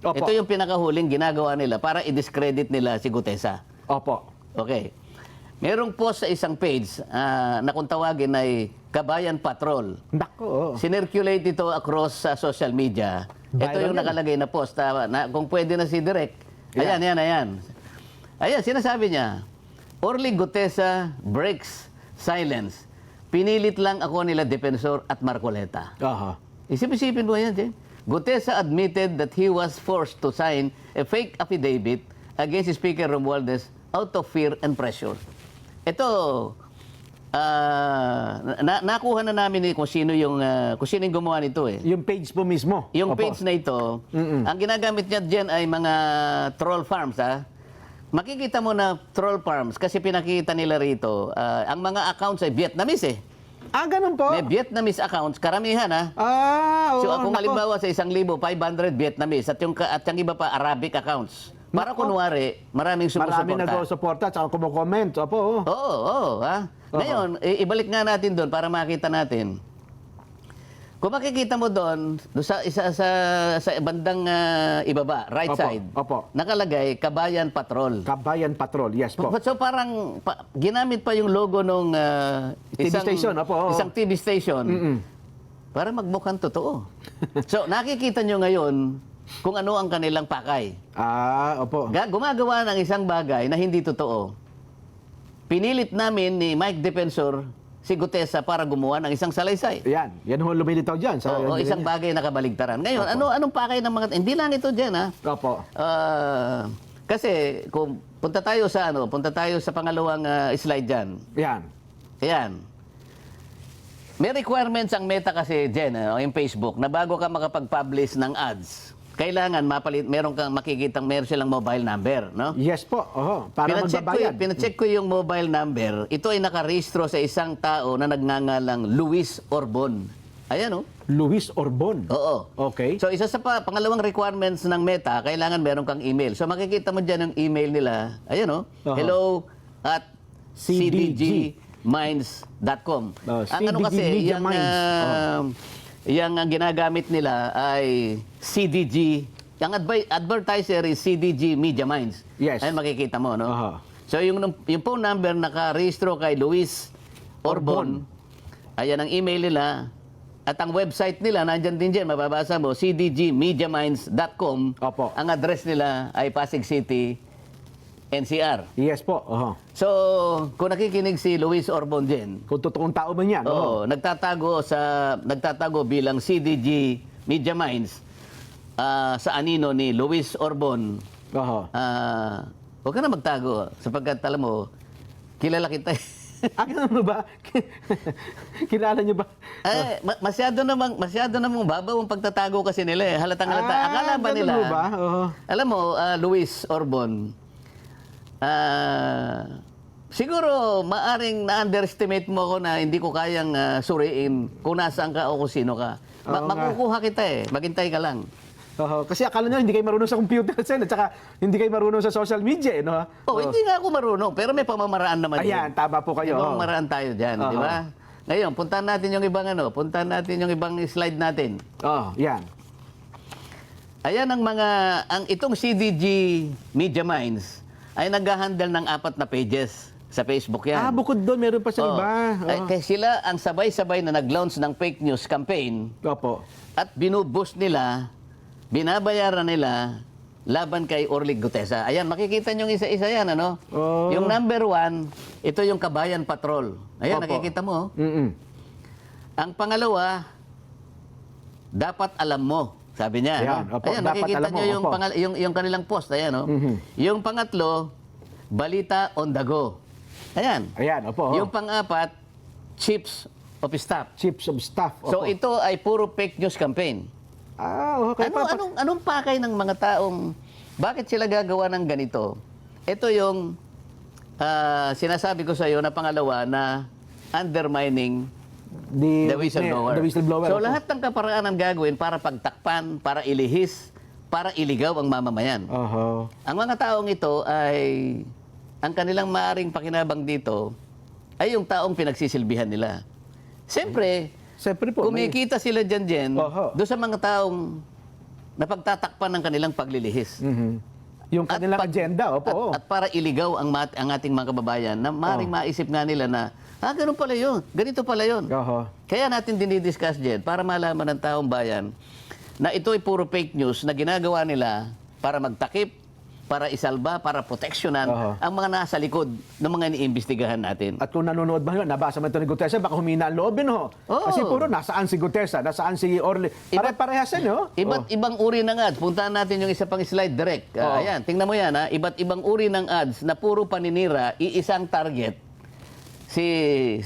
Opo. Ito yung pinakahuling ginagawa nila para i-discredit nila si Gutesa. Opo. Okay. Merong post sa isang page na kung tawagin ay Kabayan Patrol. Nako. Sinirculate ito across sa social media. Ito Viral yung yan. nakalagay na post na kung pwede na si Direk. Yeah. Ayan. Ayan, sinasabi niya, Orly Gutesa breaks silence. Pinilit lang ako nila Defensor at Marcoleta. Aha. Isip-isipin mo yan, Jen. Gutesa admitted that he was forced to sign a fake affidavit against Speaker Romualdez out of fear and pressure. Ito, nakuha na namin kung sino yung gumawa nito eh. Yung page po mismo. Yung Opo. page na ito, ang ginagamit niya dyan ay mga troll farms, ha? Makikita mo na troll farms kasi pinakita nila rito, ang mga accounts ay Vietnamese eh. Ah, ganun po? May Vietnamese accounts, karamihan ha. Oo. So kung nako. halimbawa sa 1,500 Vietnamese at yung iba pa Arabic accounts, para Nako. kunwari, maraming Maraming sumusuporta. nag-suporta at kumo-comment. Opo. Oo, ha? Ngayon, ibalik nga natin doon para makita natin. Kung makikita mo doon, sa bandang ibaba, right Opo, side, opo. nakalagay Kabayan Patrol. Kabayan Patrol. Yes po. So parang ginamit pa yung logo nung TV station, opo, oo. isang TV station para magmukhang totoo. So nakikita nyo ngayon kung ano ang kanilang pakay. Opo. Gumagawa ng isang bagay na hindi totoo. Pinilit namin ni Mike Defensor si Gutesa para gumawa ng isang salaysay. Yan ho lumilitaw dyan. O isang bagay na kabaligtaran. Ngayon, anong pakay ng mga... Hindi lang ito dyan, ha? Opo. Kasi kung punta tayo sa pangalawang slide dyan. Yan. Ayan. May requirements ang Meta kasi dyan, yung Facebook, na bago ka makapag-publish ng ads, kailangan meron silang mobile number, no? Yes po. Para magbabayad. Pinacheck ko yung mobile number. Ito ay nakarehistro sa isang tao na nagngangalang Luis Orbon. Ayan, oh. Luis Orbon. Oo. Okay. So, isa sa pangalawang requirements ng Meta, kailangan meron kang email. So, makikita mo dyan yung email nila. Ayan, oh. Hello at cdgminds.com. Ang ano kasi, Media Minds. yung ang ginagamit nila ay CDG. Yung advertiser is CDG Media Minds. Yes. Ayun makikita mo, no? So yung phone number nakarehistro kay Luis Orbon. Ayan ang email nila. At ang website nila, nandyan din dyan, mababasa mo, cdgmediaminds.com. Opo. Ang address nila ay Pasig City, NCR. Yes po. So, kung nakikinig si Luis Orbon dyan, Kung totoong tao man yan. nagtatago bilang CDG Media Minds sa anino ni Luis Orbon. Huwag ka na magtago sapagkat alam mo, kilala kita. Ano ba? Kilala niyo ba? Masyado namang babaw ang pagtatago kasi nila eh. Halatang-halata. Akala ba nila? Ganun ba? Alam mo, Luis Orbon, siguro maaring na-underestimate mo ako na hindi ko kayang suriin kung nasaan ka o kung sino ka. Makukuha kita eh. Maghintay ka lang. Kasi akala nyo hindi kayo marunong sa computer, Sen, at saka hindi kayo marunong sa social media, no? Hindi nga ako marunong, pero may pamamaraan naman Ayan, tama po kayo. May pamamaraan tayo dyan, di ba? Ngayon, puntahan natin yung ibang slide natin. Yan. Ayan itong CDG Media Minds ay nag-handle ng 4 na pages sa Facebook yan. Bukod doon, meron pa sa iba. Kaya sila ang sabay-sabay na nag-launch ng fake news campaign at binuboost nila, binabayaran nila laban kay Orly Gutesa. Ayan, makikita nyo isa-isa yan, ano? Yung number 1, ito yung Kabayan Patrol. Ayan, nakikita mo. Ang pangalawa, dapat alam mo. Sabi niya, Ayan, ayan, nakikita nyo yung kanilang post. Ayan, Yung pangatlo, Balita on the Go. Ayan. Yung pang-apat, Chiefs of Staff. Chiefs of Staff. So ito ay puro fake news campaign. Okay. Anong pakay ng mga taong, bakit sila gagawa ng ganito? Ito yung sinasabi ko sa iyo na pangalawa na undermining the whistleblower. So lahat ng kaparaan ang gagawin para pagtakpan, para ilihis, para iligaw ang mamamayan. Ang mga taong ito ay, ang kanilang maaring pakinabang dito ay yung taong pinagsisilbihan nila. Siyempre, po, kumikita sila dyan doon sa mga taong na pagtatakpan ng kanilang paglilihis. Yung kanilang agenda, opo. oo. At para iligaw ang ating mga kababayan na maring maisip nga nila na, ganun pala yun, ganito pala yun. Oho. Kaya natin dinidiscuss dyan para malaman ng taong bayan na ito ay puro fake news na ginagawa nila para magtakip, para isalba, para proteksyonan Oho. ang mga nasa likod ng mga iniimbestigahan natin. At kung nanonood ba yun, nabasa mo ito ni Gutesa, baka humina ang loob yun, ho. Oo. Kasi puro, nasaan si Gutesa, nasaan si Orly. Pare-parehas yan, ho. Iba't ibang uri ng ads. Puntahan natin yung isa pang slide direct. Oo. Ayan, tingnan mo yan. Iba't ibang uri ng ads na puro paninira, iisang target. Si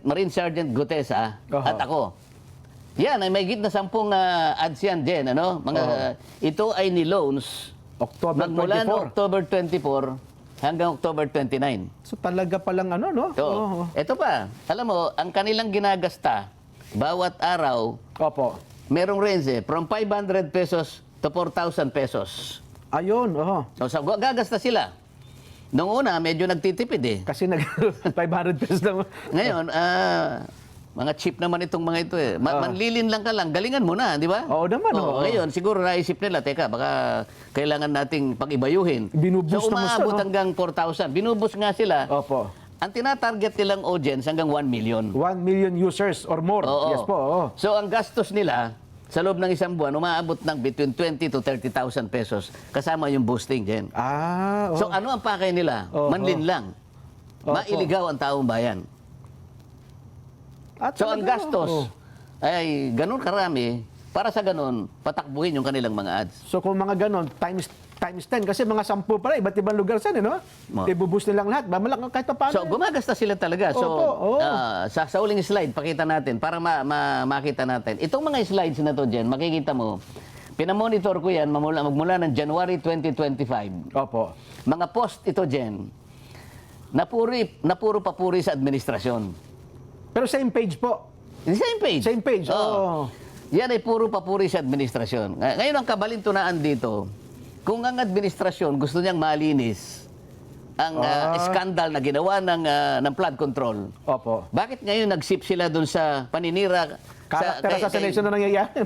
Marine Sergeant Gutesa Oho. at ako. Yan, ay may git na 10 ads yan din. Ano? Ito ay ni loans October magmula 24. no October 24 hanggang October 29. So talaga palang ano, no? So, Oo. ito pa. Alam mo, ang kanilang ginagasta bawat araw, Opo. merong range from 500 pesos to 4,000 pesos. Ayun, oho. So, gagasta sila. Noong una, medyo nagtitipid eh. Kasi nag 500 pesos lang. Ngayon, mga cheap naman itong mga ito eh. Manlilin lang ka lang, galingan mo na, di ba? Oo naman, oo. Ngayon, siguro naisip nila, teka, baka kailangan nating pag-ibayuhin. Binuboost so, na umaabot gusto, no? hanggang 4,000. Binuboost nga sila. Opo. Ang tinatarget nilang audience hanggang 1 million. 1 million users or more. Oo. Yes po, oo. So, ang gastos nila, sa loob ng isang buwan, umaabot ng between 20 to 30,000 pesos. Kasama yung boosting din. Oo. So, ano ang pakay nila? Oo. Manlin lang. Opo. Mailigaw ang taong bayan. At So, ang talaga, gastos oo. ay ganun karami para sa ganun, patakbuhin yung kanilang mga ads. So kung mga ganon, times 10, kasi mga 10 pala, iba't ibang lugar saan, no? Oo. Ibubus nilang lahat. Malaki kahit pa paano. So, gumagasta sila talaga. So, Opo, oo. sa uling slide, pakita natin para makita natin. Itong mga slides na to, Jen, makikita mo, pinamonitor ko yan magmula ng January 2025. Opo. Mga post ito, Jen, na puro papuri sa administrasyon. Pero same page po. Same page. Same page, oo. Yan ay puro papuri sa administrasyon. Ngayon ang kabalintunaan dito, kung ang administrasyon gusto niyang malinis ang skandal na ginawa ng flood control, Opo. bakit ngayon nag-sip sila dun sa paninira Character assassination na nangyayari.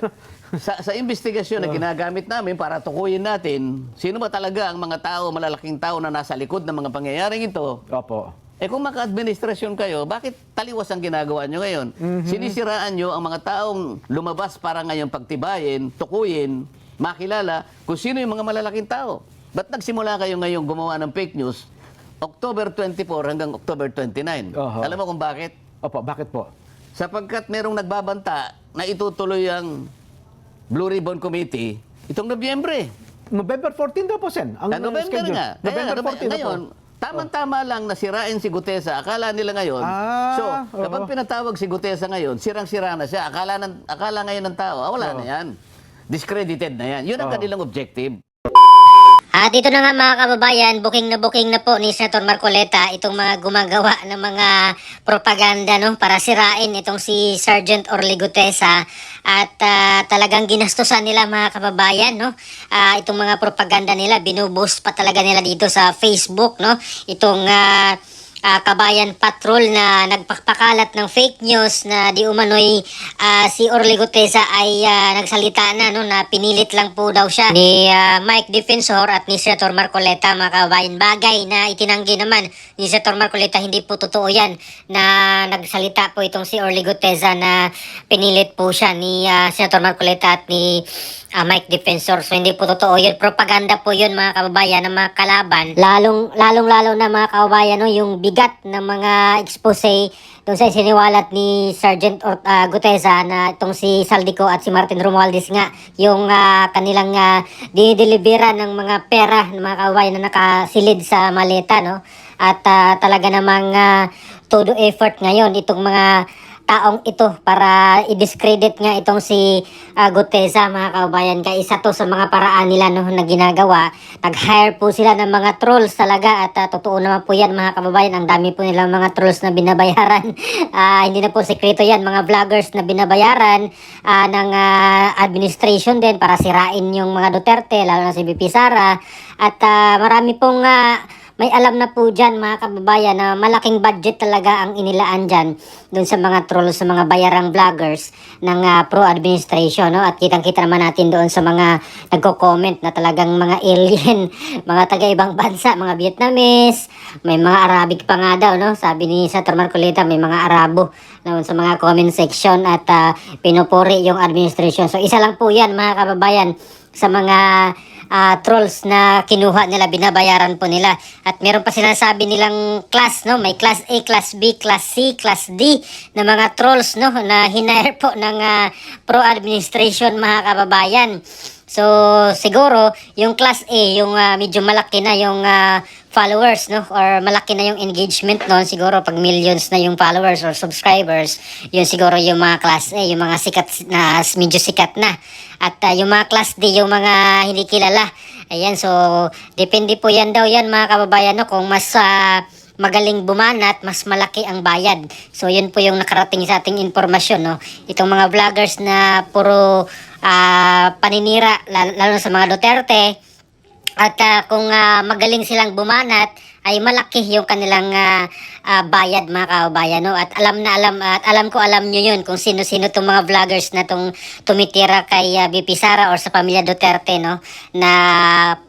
sa investigasyon na ginagamit namin para tukuyin natin sino ba talaga ang mga tao, malalaking tao na nasa likod ng mga pangyayaring ito. Opo. Kung maka-administrasyon kayo, bakit taliwas ang ginagawa nyo ngayon? Sinisiraan nyo ang mga taong lumabas para ngayon pagtibayin, tukuyin, makilala kung sino yung mga malalaking tao. Ba't nagsimula kayo ngayon gumawa ng fake news October 24 hanggang October 29? Oho. Alam mo kung bakit? Opo, bakit po? Sapagkat merong nagbabanta na itutuloy ang Blue Ribbon Committee itong Nobyembre. November 14 daw po, Sen. Ang November schedule. nga. November 14 na ngayon, po. tama-tama lang na sirain si Gutesa. Akala nila ngayon. So, kapag pinatawag si Gutesa ngayon, sirang-sira na siya. Akala ngayon ng tao, wala na yan. Discredited na yan. Yun ang kanilang objective. At dito na nga mga kababayan, booking na po ni Senator Marcoleta itong mga gumagawa ng mga propaganda no para sirain itong si Sergeant Orly Gutesa at talagang ginastusan nila mga kababayan no. Itong mga propaganda nila binuboost pa talaga nila dito sa Facebook no. Itong Kabayan Patrol na nagpapakalat ng fake news na di umano'y si Orly Gutesa ay nagsalita na no, na pinilit lang po daw siya ni Mike Defensor at ni Senator Marcoleta mga kabayan. Bagay na itinanggi naman ni Senator Marcoleta, hindi po totoo yan na nagsalita po itong si Orly Gutesa na pinilit po siya ni Senator Marcoleta at ni Mike Defensor. So hindi po totoo yun. Propaganda po yun mga kababayan ng mga kalaban. Lalong-lalo na mga kababayan no, yung bigat ng mga expose doon sa siniwalat ni Sergeant Gutesa na itong si Saldico at si Martin Romualdez nga yung kanilang dinideliveran ng mga pera ng mga kababayan na nakasilid sa maleta no. At talaga namang todo effort ngayon itong mga taong ito para i-discredit nga itong si Gutesa mga kababayan. Kaya isa to sa mga paraan nila no, na ginagawa. Nag-hire po sila ng mga trolls talaga at totoo naman po yan mga kababayan. Ang dami po nilang mga trolls na binabayaran. Hindi na po sekreto yan. Mga vloggers na binabayaran ng administration din para sirain yung mga Duterte, lalo na si VP Sara. At marami pong may alam na po dyan mga kababayan na malaking budget talaga ang inilaan dyan dun sa mga trolls, sa mga bayarang vloggers ng pro-administration, no? At kitang-kita naman natin doon sa mga nagko-comment na talagang mga alien, mga taga-ibang bansa, mga Vietnamese, may mga Arabic pa nga daw, no? Sabi ni Senator Marcoleta, may mga Arabo doon sa mga comment section at pinupuri yung administration. So isa lang po yan mga kababayan sa mga trolls na kinuha nila, binabayaran po nila. At meron pa sinasabi nilang class, no? May class A, class B, class C, class D na mga trolls, no? Na hinire po ng pro-administration mga kababayan. So siguro yung class A, yung medyo malaki na yung followers, no? Or malaki na yung engagement noon, siguro pag millions na yung followers or subscribers, yun siguro yung mga class A, yung mga sikat na, medyo sikat na. At yung mga class D, yung mga hindi kilala. Ayan, so depende po yan daw yan mga kababayan, no? Kung mas magaling bumanat, mas malaki ang bayad. So yun po yung nakarating sa ating informasyon, no? Itong mga vloggers na puro paninira, lalo sa mga Duterte, at kung magaling silang bumanat, ay malaki yung kanilang bayad mga kababayan, no? At alam ko alam nyo yun kung sino-sino tong mga vloggers na tong tumitira kay BP Sara or sa pamilya Duterte, no? Na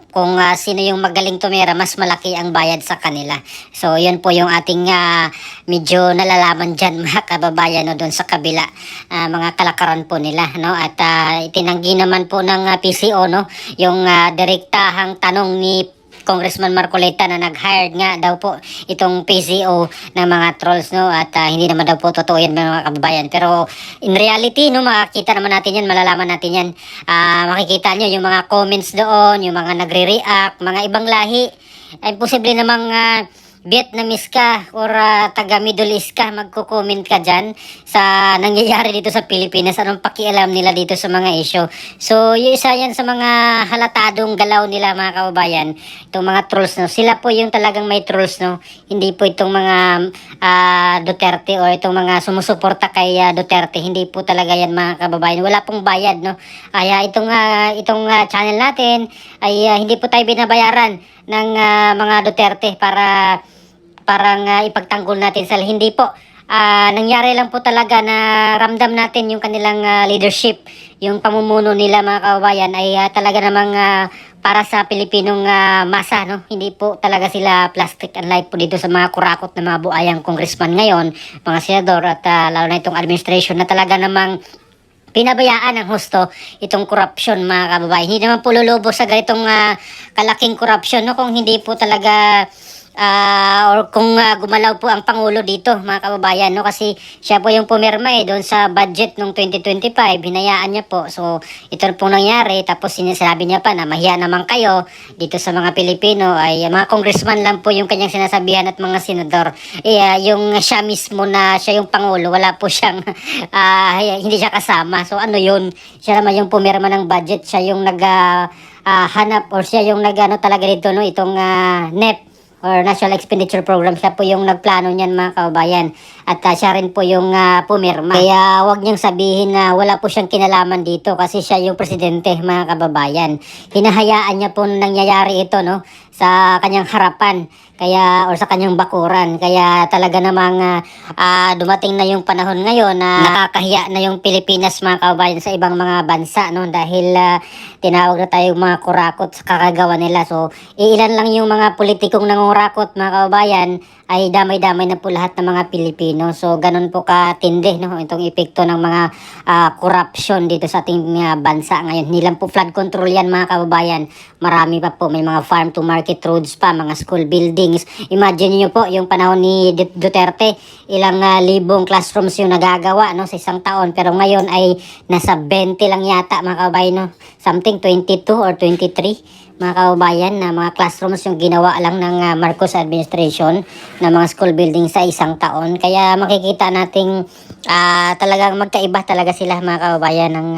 kung sino yung magaling tumira, mas malaki ang bayad sa kanila. So yun po yung ating medyo nalalaman dyan mga kababayan, no? Doon sa kabila, mga kalakaran po nila, no? At itinanggi naman po ng PCO, no? Yung direktahang tanong ni Congressman Marcoleta na nag-hired nga daw po itong PCO ng mga trolls, no? At hindi naman daw po totoo yan mga kababayan. Pero in reality, no, makikita naman natin yan, malalaman natin yan. Makikita nyo yung mga comments doon, yung mga nagre-react, mga ibang lahi. Ay posible namang Vietnamese ka or taga Middle East ka, magko-comment ka dyan sa nangyayari dito sa Pilipinas, anong pakialam nila dito sa mga issue. So yung isa yan sa mga halatadong galaw nila mga kababayan, itong mga trolls, no? Sila po yung talagang may trolls, no? Hindi po itong mga Duterte o itong mga sumusuporta kay Duterte, hindi po talaga yan mga kababayan, wala pong bayad, no? Kaya itong channel natin ay hindi po tayo binabayaran ng mga Duterte para parang ipagtanggol natin sa hindi po. Nangyari lang po talaga na ramdam natin yung kanilang leadership, yung pamumuno nila mga kababayan ay talaga namang para sa Pilipinong masa, no? Hindi po talaga sila plastic and light po dito sa mga kurakot na mga buayang congressman ngayon, mga senador at lalo na itong administration na talaga namang pinabayaan ng husto itong korupsyon mga kababayan. Hindi naman po lulubos sa ganitong kalaking korupsyon, no? Kung hindi po talaga or kung gumalaw po ang Pangulo dito mga kababayan, no? Kasi siya po yung pumirma doon sa budget ng 2025, hinayaan niya po. So ito pong nangyari, tapos sinasabi niya pa na mahiya naman kayo dito sa mga Pilipino, ay mga congressman lang po yung kanyang sinasabihan at mga senador. Yung siya mismo na siya yung Pangulo, wala po siyang hindi siya kasama. So ano yun, siya naman yung pumirma ng budget, siya yung hanap or siya yung talaga dito, no? Itong NEP or National Expenditure Program, siya po yung nagplano niyan mga kababayan. At siya rin po yung pumirma. Kaya wag niyang sabihin na wala po siyang kinalaman dito kasi siya yung presidente mga kababayan. Hinahayaan niya po nangyayari ito, no? Sa kanyang harapan, kaya or sa kanyang bakuran. Kaya talaga namang dumating na yung panahon ngayon na nakakahiya na yung Pilipinas mga kababayan sa ibang mga bansa, no? Dahil tinawag na tayong mga kurakot sa kakagawa nila. So iilan lang yung mga politikong nangurakot mga kababayan, ay damay-damay na po lahat ng mga Pilipino. So ganun po katindi, no? Itong epekto ng mga corruption dito sa ating bansa ngayon. Hindi lang po flood control yan mga kababayan, marami pa po, may mga farm to market roads pa, mga school buildings. Imagine niyo po yung panahon ni Duterte, ilang libong classrooms yung nagagawa, no, sa isang taon, pero ngayon ay nasa 20 lang yata mga kababayan, no? Something 22 or 23 mga kababayan na mga classrooms yung ginawa lang ng Marcos administration. na mga school building sa isang taon. Kaya makikita nating talagang magkaiba talaga sila mga kababayan ng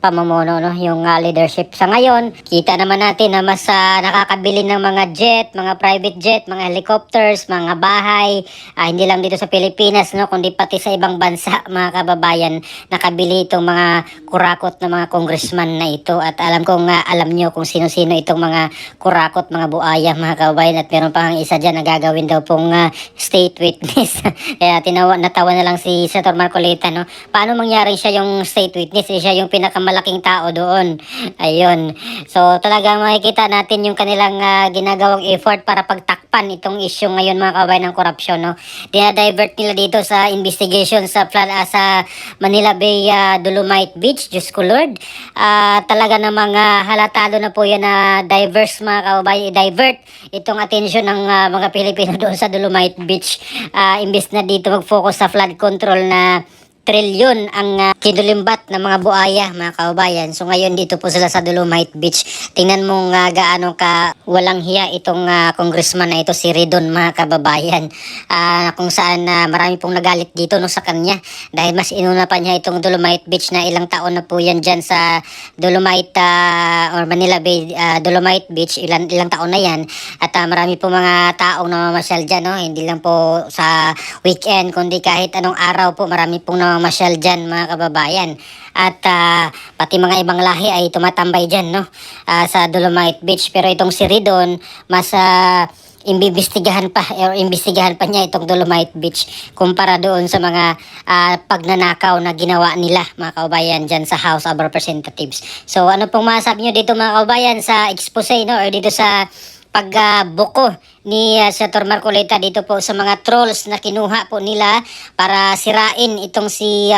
pamumuno, no? Yung leadership. Sa ngayon, kita naman natin na mas nakakabili ng mga jet, mga private jet, mga helicopters, mga bahay, hindi lang dito sa Pilipinas, no? Kundi pati sa ibang bansa mga kababayan, nakabili itong mga kurakot na mga congressman na ito. At alam kong alam nyo kung sino-sino itong mga kurakot, mga buaya mga kababayan, at meron pang isa dyan na gagawin daw pong state witness. Kaya natawa na lang si Senator Marcoleta, no? Paano mangyaring siya yung state witness? Siya yung pinakamalaking tao doon. Ayun. So talagang makikita natin yung kanilang ginagawang effort para pagtakpan itong issue ngayon mga kababayan ng korupsyon, no? Dinadivert nila dito sa investigation sa Manila Bay Dolomite Beach. Diyos ko Lord. Talaga namang halatado na po yan na diverse mga kababayan, i-divert itong atensyon ng mga Pilipino doon sa Dolomite Beach. Imbes na dito mag-focus sa flood control na trilyon ang kinulimbat ng mga buaya mga kababayan. So ngayon dito po sila sa Dolomite Beach. Tingnan mo nga gaano ka walang hiya itong congressman na ito, si Ridon mga kababayan. Kung saan marami pong nagalit dito no, sa kanya. Dahil mas inuna pa niya itong Dolomite Beach na ilang taon na po yan dyan sa Dolomite or Manila Bay Dolomite Beach. Ilang taon na yan. At marami po mga taong namamasyal dyan. No? Hindi lang po sa weekend kundi kahit anong araw po marami pong namamasyal dyan mga kababayan. At pati mga ibang lahi ay tumatambay dyan no? Sa Dolomite Beach. Pero itong si Ridon mas imbestigahan pa niya itong Dolomite Beach kumpara doon sa mga pagnanakaw na ginawa nila mga kababayan dyan sa House of Representatives. So ano pong masasabi nyo dito mga kababayan sa expose no? Or dito sa pagbuko ni Senator Marcoleta dito po sa mga trolls na kinuha po nila para sirain itong si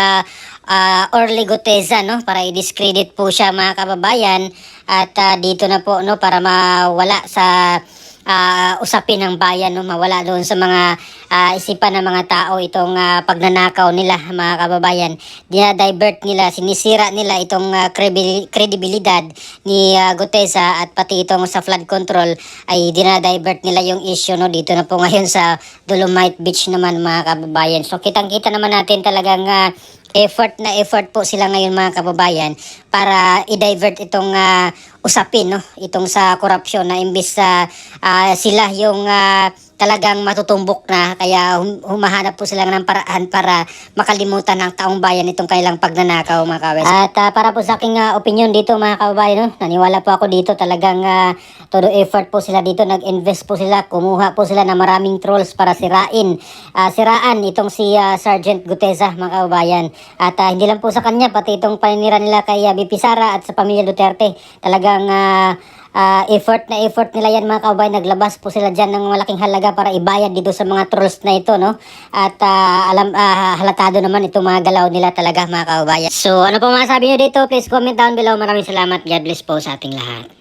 Orly Guteza, no? Para i-discredit po siya mga kababayan. At dito na po no, para mawala sa usapin ng bayan, no? Mawala doon sa mga isipan ng mga tao itong pagnanakaw nila mga kababayan. Dinadivert nila, sinisira nila itong kredibilidad ni Guteza at pati itong sa flood control ay dinadivert nila yung issue no, dito na po ngayon sa Dolomite Beach naman mga kababayan. So kitang-kita naman natin talagang effort po sila ngayon mga kababayan para i-divert itong usapin no, itong sa korupsyon na imbis sila yung talagang matutumbok na, kaya humahanap po sila ng paraan para makalimutan ng taong bayan itong kailang pagnanakaw mga kawes. At para po sa aking opinion dito mga kababayan, no, naniwala po ako dito talagang todo effort po sila dito, nag-invest po sila, kumuha po sila ng maraming trolls para siraan itong si Sergeant Guteza mga kababayan. At hindi lang po sa kanya, pati itong paninira nila kay BP Sara at sa pamilya Duterte. Talagang effort nila yan mga kababayan. Naglabas po sila dyan ng malaking halaga para ibayad dito sa mga trolls na ito no. At halatado naman itong mga galaw nila talaga mga kababayan. So ano po masasabi nyo dito? Please comment down below. Maraming salamat. God bless po sa ating lahat.